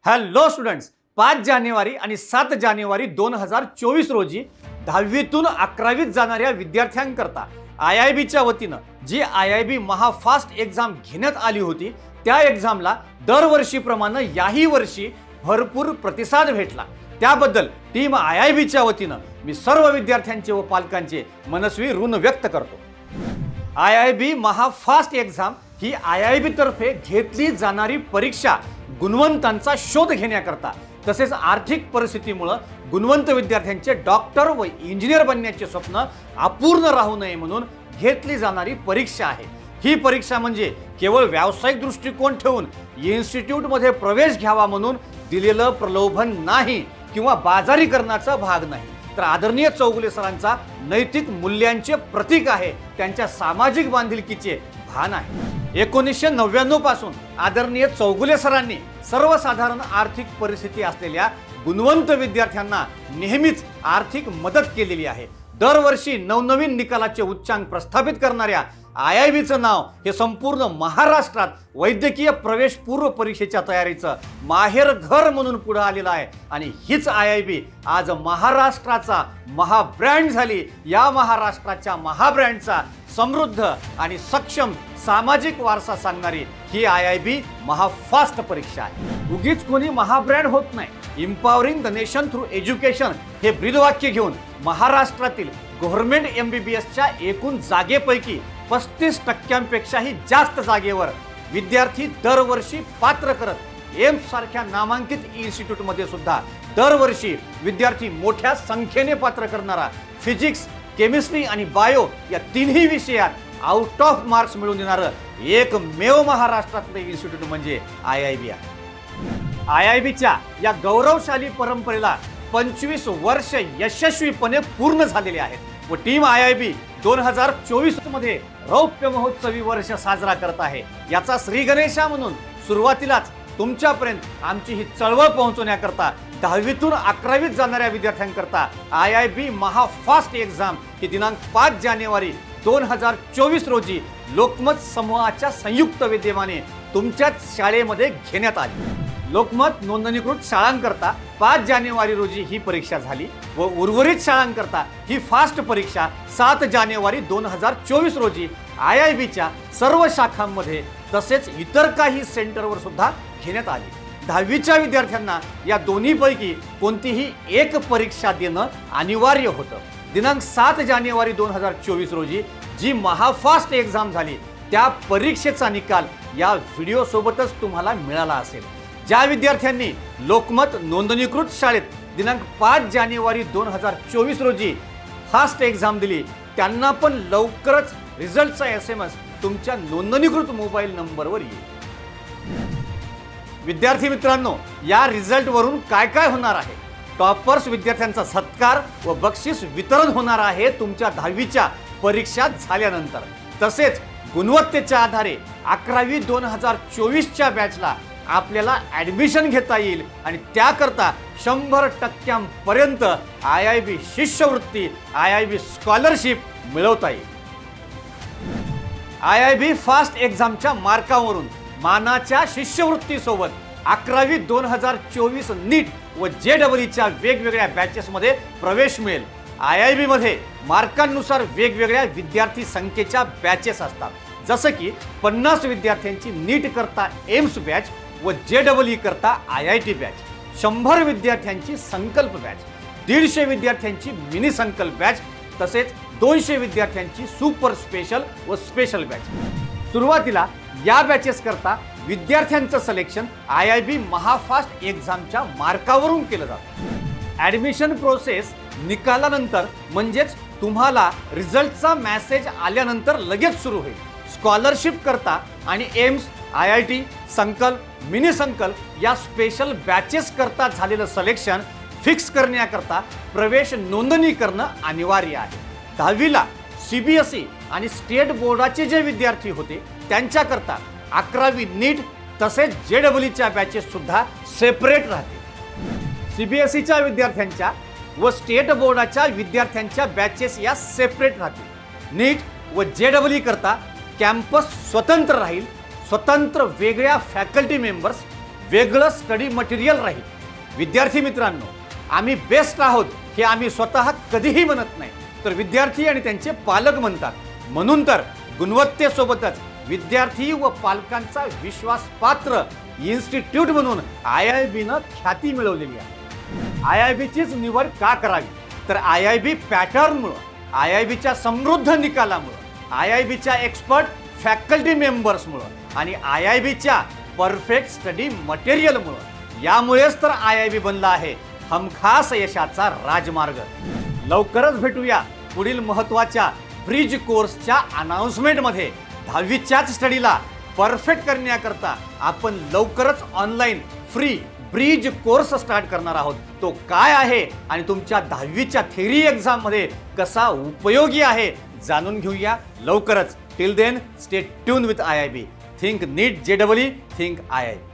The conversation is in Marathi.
हॅलो स्टुडंट्स, 5 जानेवारी आणि 7 जानेवारी 2024 रोजी 10वीतून 11वीत जाणाऱ्या विद्यार्थ्यांकरता IIBच्या वतीनं जी IIB महाफास्ट एक्झाम घेण्यात आली होती, त्या एक्झामला दरवर्षीप्रमाणे याही वर्षी भरपूर प्रतिसाद भेटला। त्याबद्दल टीम IIBच्या वतीनं मी सर्व विद्यार्थ्यांचे व पालकांचे मनस्वी ऋण व्यक्त करतो। IIB महाफास्ट एक्झाम ही IIB तर्फे घेतली जाणारी परीक्षा गुणवंतांचा शोध घेण्याकरता तसेच आर्थिक परिस्थितीमुळे गुणवंत विद्यार्थ्यांचे डॉक्टर व इंजिनियर बनण्याचे स्वप्न अपूर्ण राहू नये म्हणून घेतली जाणारी परीक्षा आहे। ही परीक्षा म्हणजे केवळ व्यावसायिक दृष्टिकोन ठेवून इन्स्टिट्यूटमध्ये प्रवेश घ्यावा म्हणून दिलेलं प्रलोभन नाही किंवा बाजारीकरणाचा भाग नाही, तर आदरणीय चौगुले सरांचा नैतिक मूल्यांचे प्रतीक आहे, त्यांच्या सामाजिक बांधिलकीचे भान आहे। 1999 पासून आदरणीय चौगुले सरांनी सर्वसाधारण आर्थिक परिस्थिती असलेल्या गुणवंत विद्यार्थ्यांना नेहमीच आर्थिक मदत केलेली आहे। दरवर्षी नवनवीन निकालाचे उच्चांक प्रस्थापित करणाऱ्या IIBचं नाव हे संपूर्ण महाराष्ट्रात वैद्यकीय प्रवेश पूर्व परीक्षेच्या तयारीचं माहेर घर म्हणून पुढे आलेलं आहे आणि हीच IIB आज महाराष्ट्राचा महाब्रँड झाली। या महाराष्ट्राच्या महाब्रँडचा समृद्ध आणि सक्षम सामाजिक वारसा सांगणारी ही IIB महाफास्ट परीक्षा आहे। उगीच कोणी महाब्रँड होत नाही। Empowering the nation through education हे ब्रीदवाक्य घेऊन महाराष्ट्रातील गव्हर्नमेंट MBBSच्या एकूण जागेपैकी 35% जास्त जागेवर विद्यार्थी दरवर्षी पात्र करत एम्स सारख्या नामांकित इन्स्टिट्यूटमध्ये सुद्धा दरवर्षी विद्यार्थी मोठ्या संख्येने पात्र करणारा फिजिक्स, केमिस्ट्री आणि बायो या तिन्ही विषयात आउट ऑफ मार्क्स मिळवून देणारं एकमेव महाराष्ट्रातलं इन्स्टिट्यूट म्हणजे IIB आहे। IIBच्या या गौरवशाली परंपरेला 25 वर्ष यशस्वीपणे पूर्ण झालेले आहेत व टीम IIB 2024 मध्ये रौप्य महोत्सवी वर्ष साजरा करत आहे। याचा श्री गणेशा म्हणून सुरुवातीलाच तुमच्यापर्यंत आमची ही चळवळ पोहोचवण्याकरता 10वीतून 11वीत जाणाऱ्या विद्यार्थ्यांकरता IIB महाफास्ट एक्झाम ही दिनांक 5 जानेवारी 2024 रोजी लोकमत समूहाच्या संयुक्त विद्यमाने तुमच्याच शाळेमध्ये घेण्यात आली। लोकमत नोंदणीकृत शाळांकरता 5 जानेवारी रोजी ही परीक्षा झाली व उर्वरित शाळांकरता ही फास्ट परीक्षा 7 जानेवारी 2024 रोजी IIBच्या सर्व शाखांमध्ये तसेच इतर काही सेंटरवर सुद्धा घेण्यात आली। 10वीच्या विद्यार्थ्यांना या दोन्हीपैकी कोणतीही एक परीक्षा देणं अनिवार्य होतं। दिनांक 7 जानेवारी 2024 रोजी जी महाफास्ट एक्झाम झाली त्या परीक्षेचा निकाल या व्हिडिओ सोबतच तुम्हाला मिळाला असेल। ज्या विद्यार्थ्यांनी लोकमत नोंदणीकृत शाळेत दिनांक 5 जानेवारी 2024 रोजी फास्ट एक्झाम दिली त्यांना पण लवकरच रिझल्टचा SMS तुमच्या नोंदणीकृत मोबाईल नंबरवर येईल। विद्यार्थी मित्रांनो, या रिझल्ट वरून काय काय होणार आहे? टॉपर्स विद्यार्थ्यांचा सत्कार व बक्षीस वितरण होणार आहे तुमच्या 10वीच्या परीक्षा झाल्यानंतर। तसेच गुणवत्तेच्या आधारे 11वी 2024च्या बॅचला आपल्याला ॲडमिशन घेता येईल आणि त्याकरता 100% IIB शिष्यवृत्ती, IIB स्कॉलरशिप मिळवता येईल। IIB फास्ट एक्झामच्या मार्कावरून मानाच्या शिष्यवृत्तीसोबत 11वी 2024 नीट व JEEच्या वेगवेगळ्या बॅचेसमध्ये प्रवेश मिळेल। IIB मध्ये मार्कांनुसार वेगवेगळ्या विद्यार्थी संख्येच्या बॅचेस असतात, जसं की 50 विद्यार्थ्यांची नीट करता एम्स बॅच व JEE करता IIT बॅच, 100 विद्यार्थ्यांची संकल्प बॅच, 150 विद्यार्थ्यांची मिनी संकल्प बॅच तसेच 200 विद्यार्थ्यांची सुपर स्पेशल व स्पेशल बॅच। सुरुवातीला या बॅचेस करता विद्यार्थ्यांचं सिलेक्शन IIB महाफास्ट एक्झामच्या मार्कावरून केलं जातं। ॲडमिशन प्रोसेस निकालानंतर म्हणजेच तुम्हाला रिझल्टचा मेसेज आल्यानंतर लगेच सुरू होईल। स्कॉलरशिप करता आणि एम्स, IIT, संकल्प, मिनी संकल्प या स्पेशल बॅचेस करता झालेलं सिलेक्शन फिक्स करण्याकरता प्रवेश नोंदणी करणं अनिवार्य आहे। 10वीला CBSE आणि स्टेट बोर्डाचे जे विद्यार्थी होते त्यांच्याकरता 11वी नीट तसेच JEEच्या बॅचेस सुद्धा सेपरेट राहतील। CBSEच्या विद्यार्थ्यांच्या व स्टेट बोर्डाच्या विद्यार्थ्यांच्या बॅचेस या सेपरेट राहतील। नीट व JEE करता कॅम्पस स्वतंत्र राहील, स्वतंत्र वेगळ्या फॅकल्टी मेंबर्स, वेगळं स्टडी मटेरियल राहील। विद्यार्थी मित्रांनो, आम्ही बेस्ट आहोत हे आम्ही स्वतः कधीही म्हणत नाही, तर विद्यार्थी आणि त्यांचे पालक म्हणतात। म्हणून तर गुणवत्तेसोबतच विद्यार्थी व पालकांचा विश्वासपात्र इन्स्टिट्यूट म्हणून IIBनं ख्याती मिळवलेली आहे। IIBचीच निवड का करावी, तर IIB पॅटर्नमुळे, IIBच्या समृद्ध निकालामुळे, IIBच्या एक्सपर्ट फॅकल्टी मेंबर्समुळे आणि IIBच्या परफेक्ट स्टडी मटेरियलमुळे, यामुळेच तर IIB बनला आहे हमखास यशाचा राजमार्ग। लवकरच भेटूया पुढील महत्त्वाच्या ब्रिज कोर्सच्या अनाउन्समेंटमध्ये। 10वीच्याच स्टडीला परफेक्ट करण्याकरता आपण लवकरच online free bridge course start करणार आहोत। तो काय आहे आणि तुमच्या 10वीच्या थेरी एक्झाममध्ये कसा उपयोगी आहे जाणून घेऊया लवकरच। Till then stay tune with IIB। Think NEET JEE, think IIB।